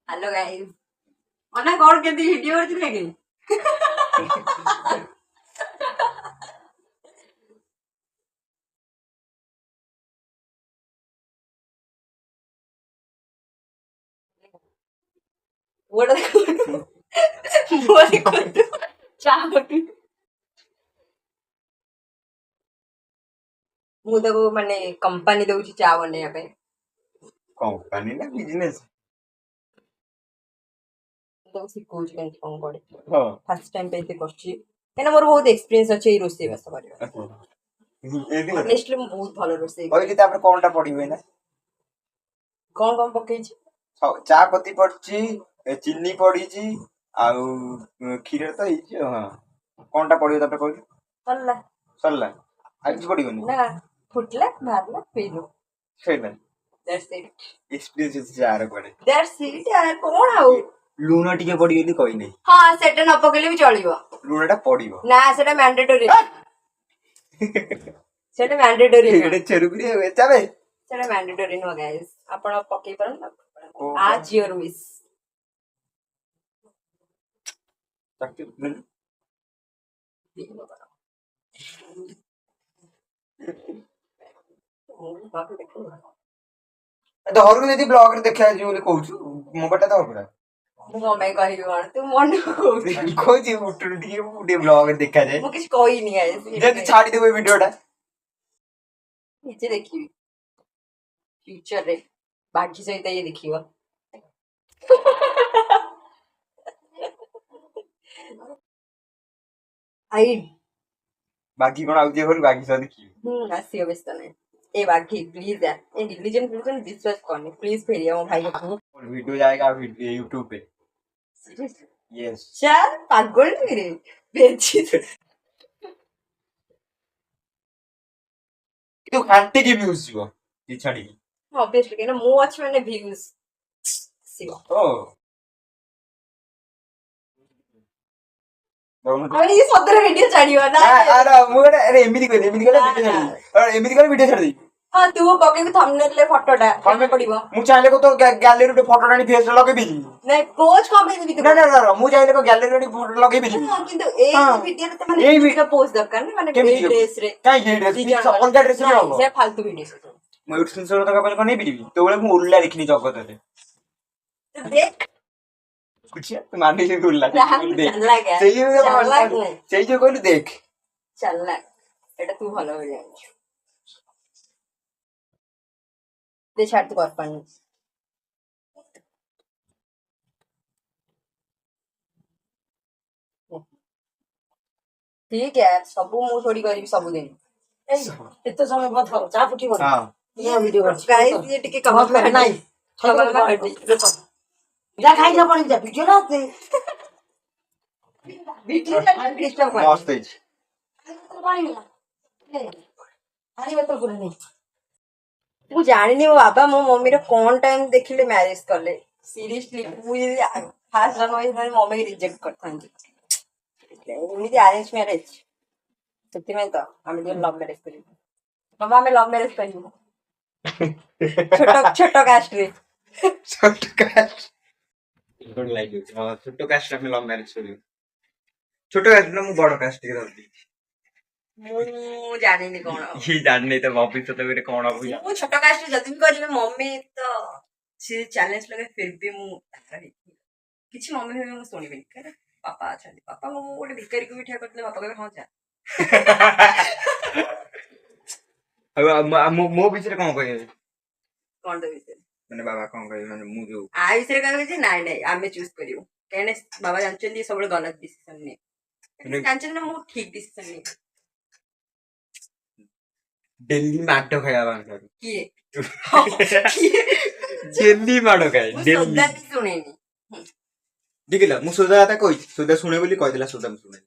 Hello guys मना कौन केती वीडियो करथिले कि ओडा मोरी कोतु चाहती ମୁଁ ତାକୁ ମାନେ କମ୍ପାନୀ ଦଉଛି ଚା ବନେଇବା ପାଇଁ कंपनी ना बिजनेस ତାକୁ ଶିଖଉଛି କେମିତି କଣ କରେ ହଁ ଫାର୍ଷ୍ଟ ଟାଇମ୍ ପାଇଁ ସେ କରୁଛି କାହିଁକିନା ମୋର ବହୁତ ଏକ୍ସପିରିଏନ୍ସ ଅଛି ଏଇ ରୋଷେଇ ବାସ କରିବା ଏଇଠି ଅନେଷ୍ଟଲି ମୁଁ ବହୁତ ଭଲ ରୋଷେଇ କରେ କହିଲି ତାପରେ କଣଟା ପଡିବ ନା କଣ କଣ ପକେଇଛି ଚା ପତି ପଡିଛି ଚିନି ପଡିଛି ଆଉ କ୍ଷୀର ତ ହେଇଛି ହଁ କଣଟା ପଡିବ ତାପରେ କହିଲି ସରିଲା ସରିଲା ଆଉ କିଛି ପଡିବନି ନା ଫୁଟିଲା ବାହାରିଲା ପିଇଲୁ ସେଇଟା That's it. ଏକ୍ସପିରିଏନ୍ସ ଅଛି ଚାର କୁଆଡେ That's it यार କଣ ଆଉ ଲୁଣ ଟିକେ ପଡିବ ବୋଲି କହିନି ହଁ ସେଟା ନ ପକେଇଲେ ବି ଚଳିବ ଲୁଣଟା ପଡିବ ନା ସେଟା ମ୍ୟାଣ୍ଡେଟୋରି ସେଟା ମ୍ୟାଣ୍ଡେଟୋରି ଏଇଟା ଚେରୁପୁରି ଆଉ ଚାବେ ସେଟା ମ୍ୟାଣ୍ଡେଟୋରି ନୁହଁ ଗାଇସ୍ ଆପଣ ପକେଇ ପାରନ୍ତି କୋଉ ଆଜ୍ ୟୋର ୱିଶ୍ ଘରକୁ ଯଦି ବ୍ଲଗ ରେ ଦେଖା ଯିବ ବୋଲି କହୁଛୁ ମୋବାଇଲ ଟା ତ ପୁରା ମୁଁ କଣ ପାଇଁ କହିବି କଣ ତୁ ମନକୁ କହୁଛୁ କହୁଛି ଉଠୁରୁ ଟିକେ ମୁଁ ଟିକେ ବ୍ଲଗ ରେ ଦେଖାଯାଏ ମୁଁ କିଛି କହିନି ଗାଇସ୍ ଯଦି ଛାଡିଦେବୁ ଏ ଭିଡିଓ ଟା ନିଜେ ଦେଖିବି ଫ୍ୟୁଚରରେ ବାଘି ସହିତ ଇଏ ଦେଖିବ ଆଇ ବାକି କଣ ଆଉଛି ଘରୁ ବାକି ସହ ଦେଖିବି ଆସିବ ବ୍ୟସ୍ତ ନାହିଁ ए बाघी प्लीज यार ये रिलीजन विश्वास करनी प्लीज फेरिए वो भाई को और वीडियो जाएगा यूट्यूब पे सीरियसली यस चल पागल मेरे बेची तू घंटे की व्यूज ଯିବ ती ଛାଡି ऑब्वियसली कि ना मु अच्छे मैंने व्यूज सिवा ओ अरे ये सदर वीडियो छाड़ियो ना अरे मु अरे एमिति कहले वीडियो छाड़ दे हां तू पके थंबनेल ले फोटोटा हमें पड़िबो मु चाहिले को तो गैलरी रे फोटो टानी फेस लगे भी नहीं पोज कमे देबी ना ना ना मु चाहिले को गैलरी रे फोटो लगे भी किंतु ए वीडियो रे त माने ए वीडियो पोज दरकार ना माने ए ड्रेस रे काई ये ड्रेस ऑन द ड्रेस रे हो से फालतू वीडियो मु एक स्क्रीनशॉट तो कबल नहीं बिजी तो बळे मु उल्ला लिखनी जगत रे देख कुछ तू माने से उल्ला देख सही जो कहलु देख चल ना एटा तू भलो हो जाय दे छाड़ तू कर पानी ठीक है सब मु थोड़ी करी सब दिन एते समय मत हो चा फुटी बोल हां ये वीडियो कर गाइस ये टिके कम कर नहीं कमल में हटी जा खाई जा पड़ी जा वीडियो ना दे वीडियो चल डिस्टर्ब कर मस्त है पानी मिला पानी में तो कुछ नहीं मु जानिनी मो बाबा मो मम्मी रे कोन टाइम देखिले मैरिज करले सीरियसली मु फास्ट जन्म में मम्मी रिजेक्ट करथांती एमिति अरेंज मैरिज सत्य में तो हम दिन लव मैरिज करी बाबा हमें लव मैरिज करी छोटो कास्ट रे छोटो कास्ट गुड लाइक यू छोटो कास्ट में लव मैरिज करियो छोटो कास्ट ना मु बड़ कास्ट के रहती मु जानिनी कोन ये जानने तो भविष्य तो मेरे कौन अब मु छोटो कास्ट जदी भी करी मम्मी तो से चैलेंज लगे फिर भी मु किछि मम्मी भी मु सुनिबे करे पापा अच्छा पापा मु गोटे भिखारी को बिठा करले पापा कहबे हां जा अब मो विषय कौन कहे कोन दे विषय माने बाबा कौन कहे माने मु जो आ विषय कहबे जे नाइ नाइ आमे चूज करियो कहने बाबा जानछन ये सब गलत डिसीजन ने जानछन ना मु ठीक डिसीजन ने दिल्ली माटो खाया बांकर किए दिल्ली माटो खाए दिल्ली सोदा सुनेनी देखिला मु सोदा था कोई सोदा सुने बोली कह दिला सोदा सुने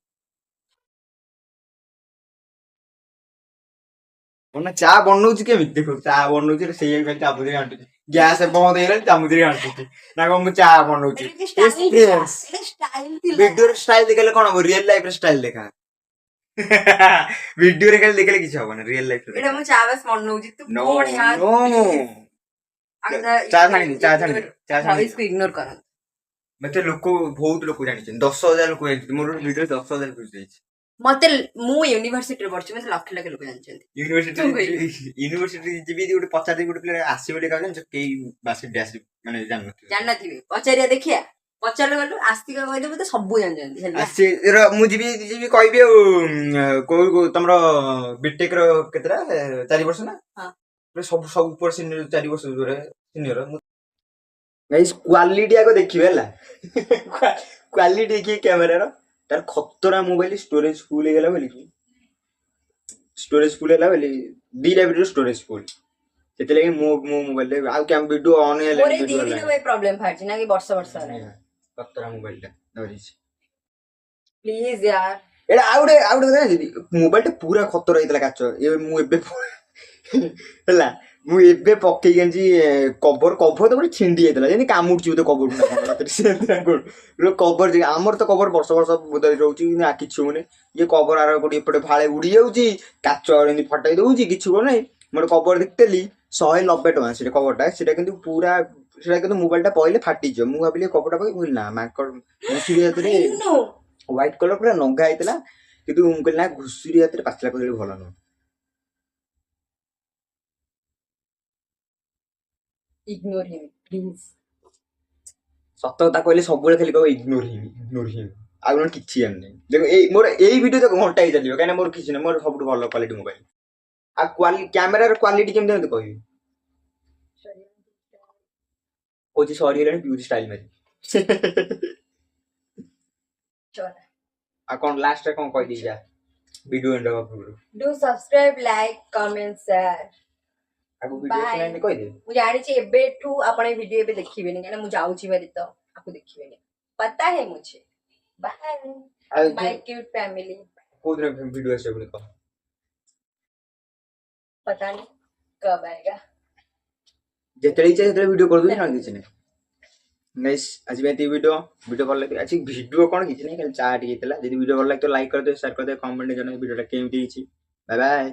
ओना चा बनौछि केमिति देखो चा बनौछि सेही खाली चामुद्री घांटुछि गैस बंद हेला चामुद्री घांटुछि ना को मु चा बनौछि एक्सपीरियंस स्टाइल थी वीडियो स्टाइल देखले कोन हो रियल लाइफ स्टाइल देखा वीडियो रे खाली देखले किछ होबन रियल लाइफ एटा मु चावस मनौछि तू नो कोन यार नो चा छाणी चा छाणी इसको इग्नोर कर ମତେ ଲୋକ ବହୁତ ଲୋକ ଜାଣିଛନ୍ତି 10,000 ଲୋକ ଜାଣିଛନ୍ତି ମୋର ଭିଡିଓ 10,000 views ଯାଇଛି ମତେ ମୁଁ ୟୁନିଭର୍ସିଟିରେ ପଢୁଛି ମତେ ଲକ୍ଷ ଲକ୍ଷ ଲୋକ ଜାଣିଛନ୍ତି। ତୁ କହିଲୁ। ୟୁନିଭର୍ସିଟି ଯିବି ଗୋଟେ ପଚାରି ଗୋଟେ ପିଲା ଆସିବ ବୋଲି କହିଲେ କେହି ବାସ୍କେଟ ଆସିବ ମାନେ ଜାଣିନଥିବେ ଜାଣିନଥିବେ ପଚାରିବା ଦେଖିଆ ପଚାରିଲେ ଗଲୁ ଆସ୍ତିକ କହିଦେବୁ ତ ସବୁ ଜାଣିଛନ୍ତି ହେଲା। ମୁଁ ଯିବି ଯିବି କହିବି ଆଉ କୋଉ ତମର ବିଟେକ୍ ର କେତେଟା 4 ବର୍ଷ ନା ହଁ। ସବୁ ସବୁ ଉପରେ ସିନିୟର 4 ବର୍ଷ ସିନିୟର ଗାଇସ୍ କ୍ୱାଲିଟି ଆଗ ଦେଖିବେ ହେଲା କ୍ୱାଲିଟି ଦେଖିବେ କ୍ୟାମେରାର ତାର ଖତରା ମୋବାଇଲ ଷ୍ଟୋରେଜ ଫୁଲ ହେଇଗଲା ବୋଲି ଷ୍ଟୋରେଜ ଫୁଲ ହେଲା ବୋଲି 2ଟା ଭିଡିଓ ଷ୍ଟୋରେଜ ଫୁଲ ସେଥିଲାଗି ମୋ ମୋବାଇଲରେ ଆଉ କ୍ୟାମ ଭିଡିଓ ଅନ୍ ମୋର ହେଲାନି ଏଇ ଦି ଭିଡିଓ ଦିନ ହେଲା ପାଇଁ ପ୍ରୋବ୍ଲେମ ବାହାରିଛି ନା କି ବର୍ଷ ହେଲା। ଖତରା ମୋବାଇଲ ଟା ଧରିଛି ପ୍ଲିଜ ୟାର ଏଇଟା ଆଉ ଗୋଟେ କଥା ଜାଣିଛନ୍ତି ମୋବାଇଲ ଟା ପୁରା ଖତରା ହେଇଥିଲା କାଚ ମୁଁ ଏବେ ହେଲା ମୁଁ ଏବେ ପକେଇକି ଆଣିଛି କଭର ତ ଗୋଟେ ଛିଣ୍ଡି ଯାଇଥିଲା ଯେମିତି କାମୁଡୁଛି ବୋଧେ କଭର କଭର ଆମର ତ କଭର ବର୍ଷ ବଦଳି ରହୁଛି କିନ୍ତୁ କିଛି ହଉନି ଇଏ କଭର ଆର ଗୋଟେ ଏପଟେ ଫାଳେ ଉଡି ଯାଉଛି କାଚ ଏମିତି ଫଟାଇ ଦଉଛି କିଛି କରୁନାହିଁ ମୋର କଭର ଦେଖିଥିଲି 190 ଟଙ୍କା ସେଟା କଭରଟା ସେଟା କିନ୍ତୁ ପୁରା ସେଟା କିନ୍ତୁ ମୋବାଇଲ ଟା ପଇଲେ ଫାଟିଯିବ ମୁଁ ଭାବିଲି କଭରଟା ପକେଇ ନା ମାଙ୍କଡ ଘୁଷୁରୀ ହାତରେ ହ୍ୱାଇଟ କଲର ପୁରା ନଙ୍ଗା ହେଇଥିଲା କିନ୍ତୁ ମୁଁ କହିଲି ନା ଘୁଷୁରୀ ହାତରେ ପାଚିଲା କଦଳୀ ଭଲ ନୁହଁ। Ignore him please. ସତ କଥା କହିଲେ ସବୁବେଳେ ଖାଲି କହିବ ଇଗ୍ନୋର ହିମ୍ ଆଉ ନହେଲେ କିଛି ଜାଣିନି ଦେଖ ମୋର ଏଇ ଭିଡିଓ ତ ଘଣ୍ଟା ହେଇ ଚାଲିବ କାହିଁକିନା ମୋର କିଛି ନାହିଁ ମୋର ସବୁଠୁ ଭଲ କ୍ୱାଲିଟି ମୋବାଇଲ ଆଉ କ୍ୟାମେରାର କ୍ୱାଲିଟି କେମିତି ମତେ କହିବି କହୁଛି ସରିଗଲାଣି ପିଉଛି ଷ୍ଟାଇଲ ମାରି ଆଉ କଣ ଲାଷ୍ଟ କଣ କହିଦେଇ ଯା ଭିଡିଓ ଏଣ୍ଡ ହବା ପୂର୍ବରୁ ଡୁ ସବସ୍କ୍ରାଇବ ଲାଇକ୍ କମେଣ୍ଟ ସେୟାର। ଆଗକୁ ଭିଡିଓ ଆସିଲାଣି କହିଦେ ମୁଁ ଜାଣିଛି ଏବେଠୁ ଆପଣ ଏ ଭିଡିଓ ଏବେ ଦେଖିବେନି କାହିଁକିନା ମୁଁ ଯାଉଛି ଭାରି ତ ଆକୁ ଦେଖିବେନି ପତା ହେ ମୁଝେ ବାଏ ମାय କ୍ୟୁଟ ଫ୍ୟାମିଲି କୋଉଦିନ ଭିଡିଓ ଆସିବ ବୋଲି କହ पता नहीं कब आएगा। ଯେତେବେଳେ ଇଚ୍ଛା ସେତେବେଳେ ଭିଡିଓ କରିଦଉଛି ନା କିଛି ନାହିଁ ଗାଇସ୍ ଆଜି ପାଇଁ ଏତିକି ଭିଡିଓ ଭଲ ଲାଗିବ ଆଜି ଭିଡିଓ କଣ କିଛି ନାହିଁ ଖାଲି ଚା ଟିକେ ହେଇଥିଲା ଯଦି ଭିଡିଓ ଭଲ ଲାଗିବ ଲାଇକ୍ କରିଦିଅ ସେୟାର କରିଦିଅ କମେଣ୍ଟ ଜଣାଇ ଭିଡିଓଟା କେମିତି ହେଇଛି ବାଏ ବାଏ।